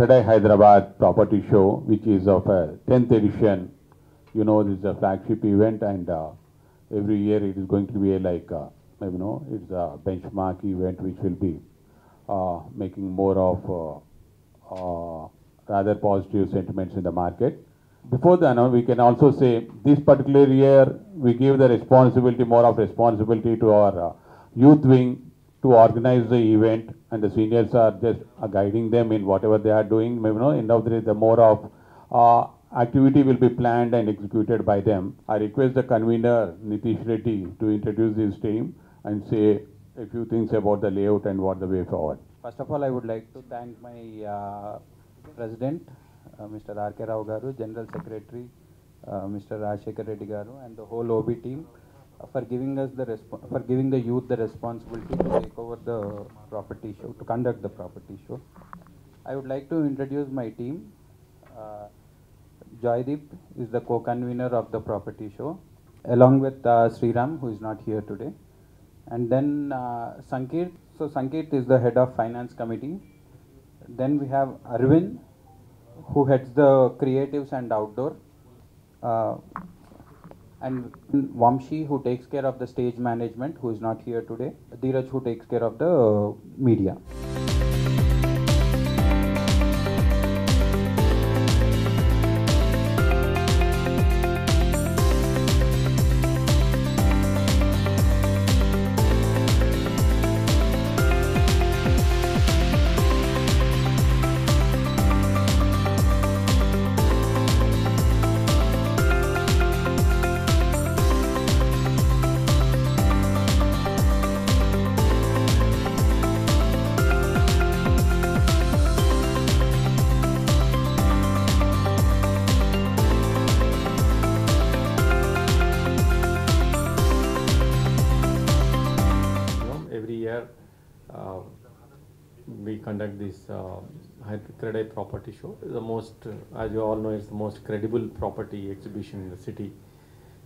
Kadai Hyderabad Property Show, which is of a 10th edition. You know, this is a flagship event, and every year it is going to be it's a benchmark event which will be making more of rather positive sentiments in the market. Before that, we can also say this particular year we give the responsibility, more of responsibility to our youth wing to organize the event, and the seniors are just guiding them in whatever they are doing. End of the day, the more of activity will be planned and executed by them. I request the convener Nitish Reddy to introduce his team and say a few things about the layout and what the way forward. First of all, I would like to thank my President, Mr. R.K. Rao Garu, General Secretary, Mr. Rajshekar Reddy Garu, and the whole OB team for giving us the youth the responsibility to take over the property show, to conduct the property show. I would like to introduce my team. Joydeep is the co-convener of the property show, along with Sriram, who is not here today. And then Sanket. So Sanket is the head of finance committee. Then we have Arvind, who heads the creatives and outdoor. And Vamshi, who takes care of the stage management, who is not here today. Dheeraj, who takes care of the media. We conduct this Kadai Property Show. The most, as you all know, it's the most credible property exhibition in the city.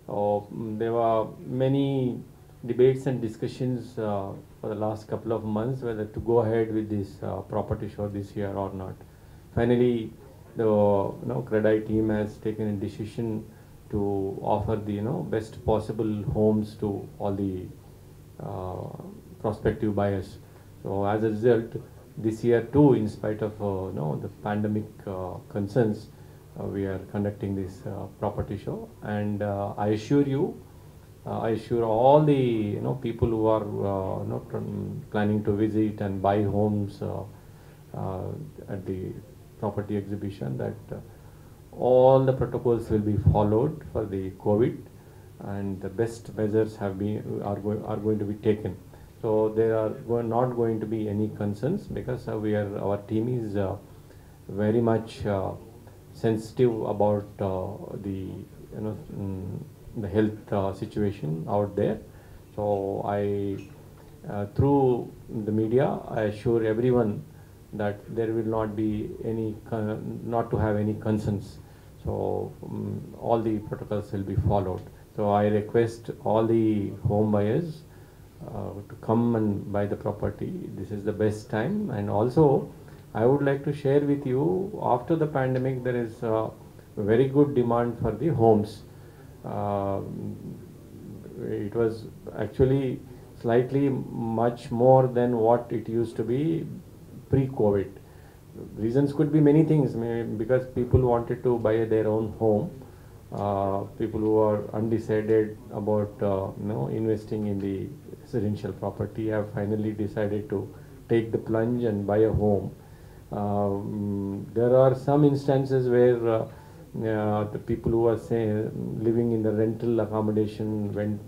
There were many debates and discussions for the last couple of months whether to go ahead with this property show this year or not. Finally, the Kadai team has taken a decision to offer the best possible homes to all the prospective buyers. So as a result, this year too, in spite of the pandemic concerns, we are conducting this property show, and I assure all the people who are planning to visit and buy homes at the property exhibition that all the protocols will be followed for the COVID, and the best measures are going to be taken. So there are not going to be any concerns, because our team is very much sensitive about the health situation out there. So through the media, I assure everyone that there will not be not to have any concerns. So all the protocols will be followed. So I request all the home buyers to come and buy the property. This is the best time. And also I would like to share with you, after the pandemic there is a very good demand for the homes. It was actually slightly much more than what it used to be pre-COVID. Reasons could be many things, because people wanted to buy their own home. People who are undecided about investing in the residential property have finally decided to take the plunge and buy a home. There are some instances where the people who are living in the rental accommodation went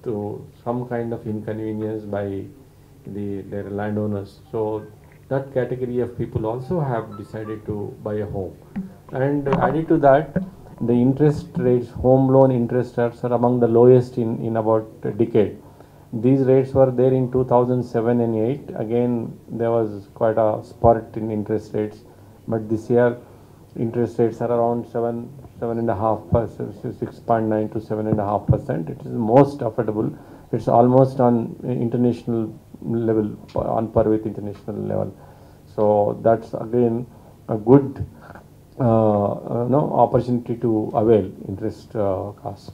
to some kind of inconvenience by their landowners. So that category of people also have decided to buy a home. And added to that, the interest rates, home loan interest rates, are among the lowest in about a decade. These rates were there in 2007 and 8. Again, there was quite a spurt in interest rates, but this year interest rates are around 7.5%, 6.9 to 7.5%. It is most affordable. It's almost on international level, on par with international level. So that's again a good opportunity to avail interest cost.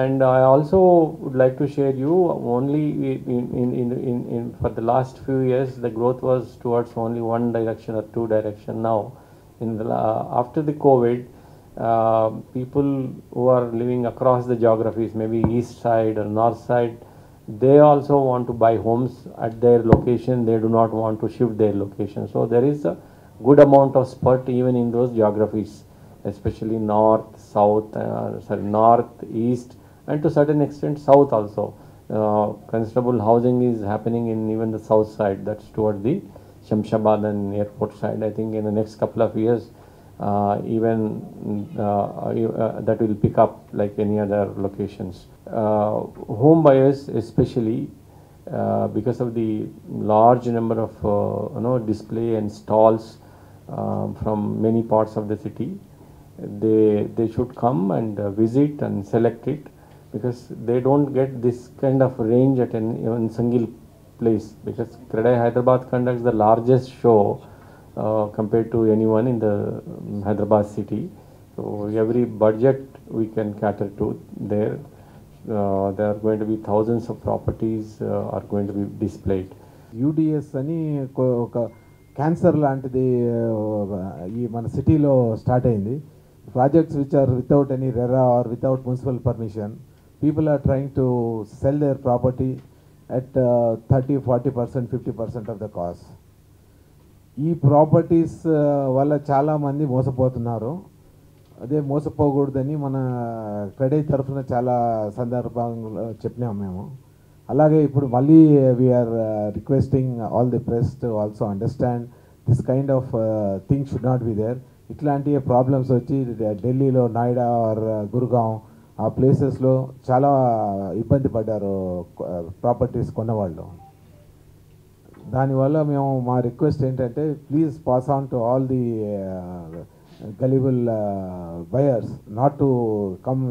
And I also would like to share you only for the last few years the growth was towards only one direction or two direction. Now in the after the COVID, people who are living across the geographies, maybe east side or north side, they also want to buy homes at their location. They do not want to shift their location. So there is a good amount of spurt even in those geographies, especially north, south, north, east, and to certain extent south also. Considerable housing is happening in even the south side, that's toward the Shamshabad and airport side. I think in the next couple of years, that will pick up like any other locations. Home buyers especially, because of the large number of display and stalls from many parts of the city, they should come and visit and select it, because they don't get this kind of range at an even single place, because CREDAI Hyderabad conducts the largest show compared to anyone in the Hyderabad city. So every budget we can cater to there. There are going to be thousands of properties are going to be displayed. UDS అని ఒక cancer లాంటిది ఈ మన సిటీలో start అయింది. Projects which are without any RERA or without municipal permission, people are trying to sell their property at 30-40%, 50% of the cost. ఈ properties వల్ల చాలామంది మోసపోతున్నారు. అదే మోసపోకూడదని మన క్రెడై తరఫున చాలా సందర్భంలో చెప్పినాము మేము. అలాగే ఇప్పుడు మళ్ళీ we are requesting all the press to also understand this kind of thing should not be there. ఇట్లాంటి ప్రాబ్లమ్స్ వచ్చి ఢిల్లీలో నోయిడా ఆర్ గురుగాం ఆ ప్లేసెస్లో చాలా ఇబ్బంది పడ్డారు ప్రాపర్టీస్ కొన్నవాళ్ళు. దానివల్ల మేము మా రిక్వెస్ట్ ఏంటంటే please pass on to all the gullible buyers not to come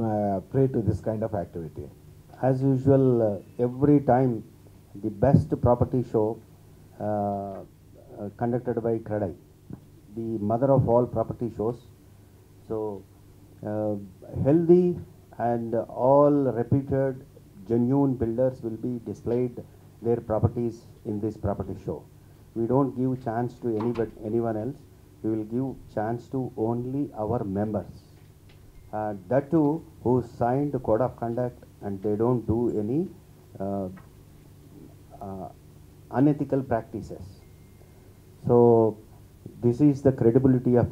pray to this kind of activity. As usual, every time the best property show conducted by CREDAI, the mother of all property shows. So healthy and all reputed genuine builders will be displayed their properties in this property show. We don't give chance to anyone else. We will give chance to only our members. That too who signed the code of conduct and they don't do any unethical practices. So this is the credibility of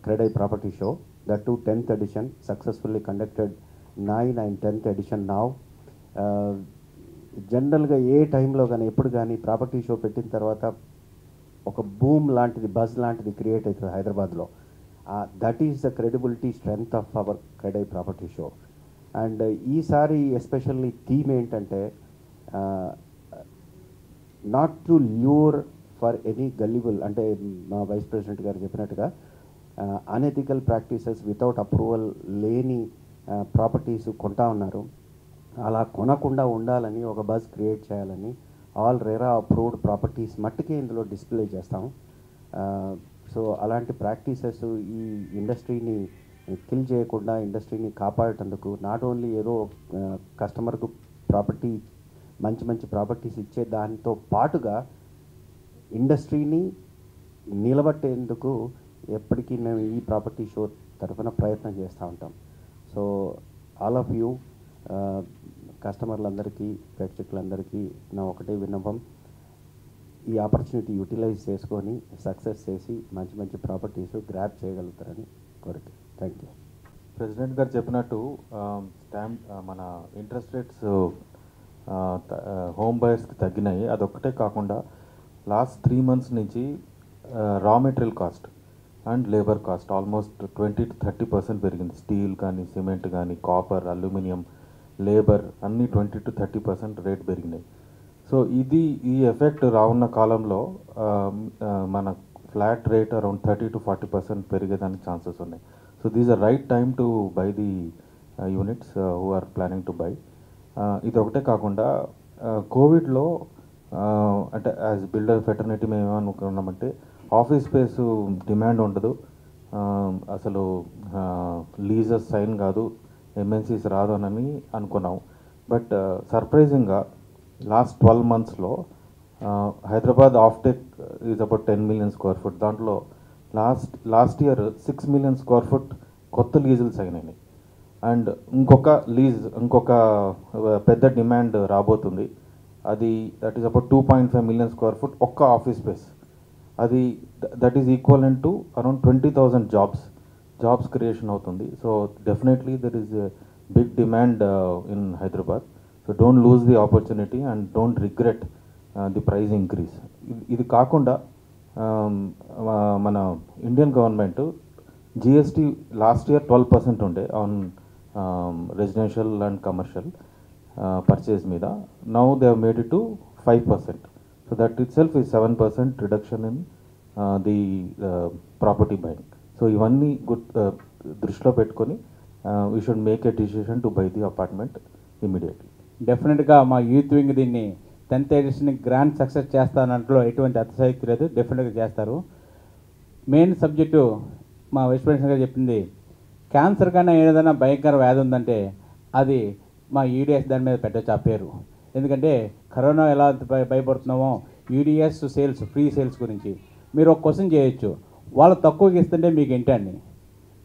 CREDAI property show. That too 10th edition successfully conducted 9 and 10th edition now. జనరల్గా ఏ టైంలో కానీ ఎప్పుడు కానీ property show పెట్టిన తర్వాత ఒక boom లాంటిది, buzz లాంటిది క్రియేట్ అవుతుంది హైదరాబాద్లో. That is the credibility strength of our CREDAI property show. And ఈసారి ఎస్పెషల్లీ థీమ్ ఏంటంటే not to lure for any gullible, అంటే మా వైస్ ప్రెసిడెంట్ గారు చెప్పినట్టుగా అనెథికల్ ప్రాక్టీసెస్ వితౌట్ అప్రూవల్ లేని ప్రాపర్టీస్ కొంటా ఉన్నారు. అలా కొనకుండా ఉండాలని ఒక బజ్ క్రియేట్ చేయాలని ఆల్ రెరా అప్రూవ్డ్ ప్రాపర్టీస్ మట్టుకే ఇందులో డిస్ప్లే చేస్తాం. సో అలాంటి ప్రాక్టీసెస్ ఈ ఇండస్ట్రీని కిల్ చేయకుండా ఇండస్ట్రీని కాపాడేటందుకు నాట్ ఓన్లీ ఏదో కస్టమర్కు ప్రాపర్టీ మంచి మంచి ప్రాపర్టీస్ ఇచ్చే దానితో పాటుగా ఇండస్ట్రీని నిలబట్టేందుకు ఎప్పటికీ మేము ఈ ప్రాపర్టీ షో తరఫున ప్రయత్నం చేస్తూ ఉంటాం. సో ఆల్ ఆఫ్ యూ కస్టమర్లందరికీ, ప్రేక్షకులందరికీ నా ఒకటే విన్నపం, ఈ ఆపర్చునిటీ యూటిలైజ్ చేసుకొని సక్సెస్ చేసి మంచి మంచి ప్రాపర్టీస్ గ్రాప్ చేయగలుగుతారని కోరిక. Thank you. ప్రెసిడెంట్ గారు చెప్పినట్టు మన ఇంట్రెస్ట్ రేట్స్ హోమ్ బయర్స్కి తగ్గినాయి. అదొక్కటే కాకుండా లాస్ట్ 3 months నుంచి raw material cost and labour cost almost 20-30% పెరిగింది. స్టీల్ కానీ, సిమెంట్ కానీ, కాపర్, అల్యూమినియం, లేబర్ అన్నీ 20-30% రేట్ పెరిగినాయి. సో ఈ ఎఫెక్ట్ రానున్న కాలంలో మన ఫ్లాట్ రేట్ అరౌండ్ 30-40% పెరిగేదానికి ఛాన్సెస్ ఉన్నాయి. So these are right time to buy the units who are planning to buy. ఇది ఒకటే కాకుండా కోవిడ్లో అంటే యాజ్ బిల్డర్ ఫెటర్నిటీ మేము ఏమనుకున్నామంటే ఆఫీస్ స్పేస్ డిమాండ్ ఉండదు, అసలు లీజెస్ సైన్ కాదు, ఎంఎన్సీస్ రాదు అని అనుకున్నాం. బట్ సర్ప్రైజింగ్గా లాస్ట్ 12 monthsలో Hyderabad offtake is about 10 million square feet. దాంట్లో last year 6 million square feet కొత్త లీజులు సైన్ అయినాయి. అండ్ ఇంకొక పెద్ద డిమాండ్ రాబోతుంది. అది that is about 2.5 million square feet ఒక్క ఆఫీస్ స్పేస్. అది that is equivalent to around 20,000 jobs creation అవుతుంది. So definitely there is a big demand in Hyderabad. So don't lose the opportunity and don't regret the price increase. ఇది కాకుండా మన Indian government GST last year 12% ఉండే on residential and commercial purchase మీద. Now they have made it to 5%. So that it self is 7% reduction in the property buying. So ఇవన్నీ దృష్టిలో పెట్టుకొని we should make a decision to buy the apartment immediately. డెఫినెట్గా మా youth wing దీన్ని 10th edition grand success చేస్తానంట్లో ఎటువంటి అతిశయక్తి లేదు, డెఫినెట్గా చేస్తారు. మెయిన్ సబ్జెక్టు మా వైస్ ప్రెసిడెంట్ గారు చెప్పింది, క్యాన్సర్ కన్నా ఏదైనా భయంకర వ్యాధి ఉందంటే అది మా ఈడిఎస్ దాని మీద పెట్టచ్చు ఆ పేరు. ఎందుకంటే కరోనా ఎలా భయపడుతున్నామో ఈడిఎస్ సేల్స్, ఫ్రీ సేల్స్ గురించి మీరు ఒక క్వశ్చన్ చేయొచ్చు, వాళ్ళు తక్కువకి ఇస్తుంటే మీకు ఏంటండి,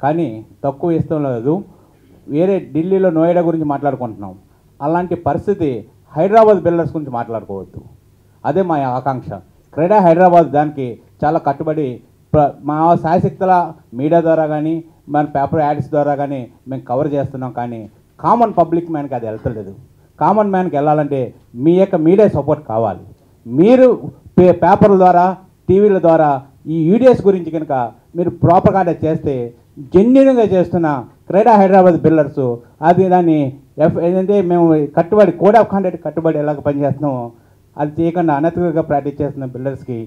కానీ తక్కువ ఇష్టం లేదు. వేరే ఢిల్లీలో నోయిడా గురించి మాట్లాడుకుంటున్నాం, అలాంటి పరిస్థితి హైదరాబాద్ బిల్డర్స్ గురించి మాట్లాడుకోవద్దు. అదే మా ఆకాంక్ష. క్రెడా హైదరాబాద్ దానికి చాలా కట్టుబడి మా శాయశక్తుల మీడియా ద్వారా కానీ మన పేపర్ యాడ్స్ ద్వారా కానీ మేము కవర్ చేస్తున్నాం. కానీ కామన్ పబ్లిక్ మ్యాన్కి అది వెళ్తలేదు. కామన్ మ్యాన్కి వెళ్ళాలంటే మీ యొక్క మీడియా సపోర్ట్ కావాలి. మీరు పేపర్ల ద్వారా, టీవీల ద్వారా ఈ యూడిఎస్ గురించి కనుక మీరు ప్రాపర్గా చేస్తే, జెన్యున్గా చేస్తున్న క్రెడా హైదరాబాద్ బిల్డర్స్ అది దాన్ని ఏంటంటే మేము కట్టుబడి కోడ్ ఆఫ్ కాండక్ట్ కట్టుబడి ఎలాగ పనిచేస్తున్నామో అది చేయకుండా అనధికారికంగా ప్రాక్టీస్ చేస్తున్న బిల్డర్స్కి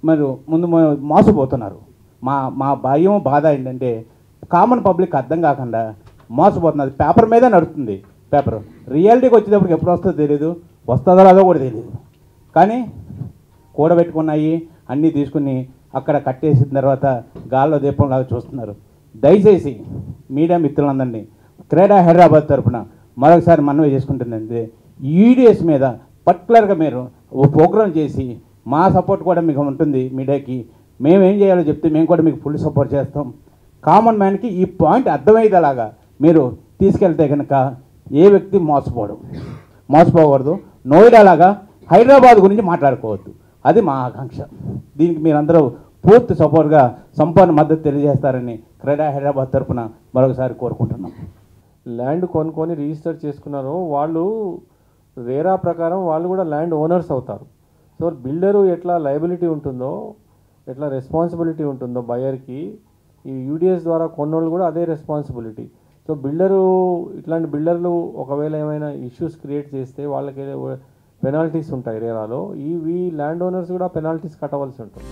మరి ముందు మోసపోతున్నారు. మా భయం బాధ ఏంటంటే కామన్ పబ్లిక్ అర్థం కాకుండా మోసపోతున్నది. పేపర్ మీదే నడుస్తుంది. పేపర్ రియాలిటీకి వచ్చేటప్పటికి ఎప్పుడు వస్తుందో తెలియదు, వస్తుందో రాదో కూడా తెలియదు. కానీ కూడబెట్టుకున్నాయి అన్నీ తీసుకుని అక్కడ కట్టేసిన తర్వాత గాల్లో దీపంలాగా చూస్తున్నారు. దయచేసి మీడియా మిత్రులందరినీ క్రెడా హైదరాబాద్ తరఫున మరొకసారి మనవి చేసుకుంటుందంటే ఈడిఎస్ మీద పర్టికులర్గా మీరు ఓ ప్రోగ్రామ్ చేసి మా సపోర్ట్ కూడా మీకు ఉంటుంది. మీడియాకి మేము ఏం చేయాలో చెప్తే మేము కూడా మీకు ఫుల్ సపోర్ట్ చేస్తాం. కామన్ మ్యాన్కి ఈ పాయింట్ అర్థమయ్యేలాగా మీరు తీసుకెళ్తే కనుక ఏ వ్యక్తి మోసపోకూడదు. నోయిడా లాగా హైదరాబాద్ గురించి మాట్లాడుకోవద్దు. అది మా ఆకాంక్ష. దీనికి మీరందరూ పూర్తి సపోర్ట్గా సంపూర్ణ మద్దతు తెలియజేస్తారని క్రెడా హైదరాబాద్ తరఫున మరొకసారి కోరుకుంటున్నాం. ల్యాండ్ కొనుక్కొని రిజిస్టర్ చేసుకున్నారో వాళ్ళు రేరా ప్రకారం వాళ్ళు కూడా ల్యాండ్ ఓనర్స్ అవుతారు. సో బిల్డరు ఎట్లా లయబిలిటీ ఉంటుందో, ఎట్లా రెస్పాన్సిబిలిటీ ఉంటుందో బయర్కి, ఈ యూడిఎస్ ద్వారా కొన్నోళ్ళు కూడా అదే రెస్పాన్సిబిలిటీ. సో ఇట్లాంటి బిల్డర్లు ఒకవేళ ఏమైనా ఇష్యూస్ క్రియేట్ చేస్తే వాళ్ళకి పెనాల్టీస్ ఉంటాయి రేరాలో. ఈ ల్యాండ్ ఓనర్స్ కూడా పెనాల్టీస్ కట్టవలసి ఉంటుంది.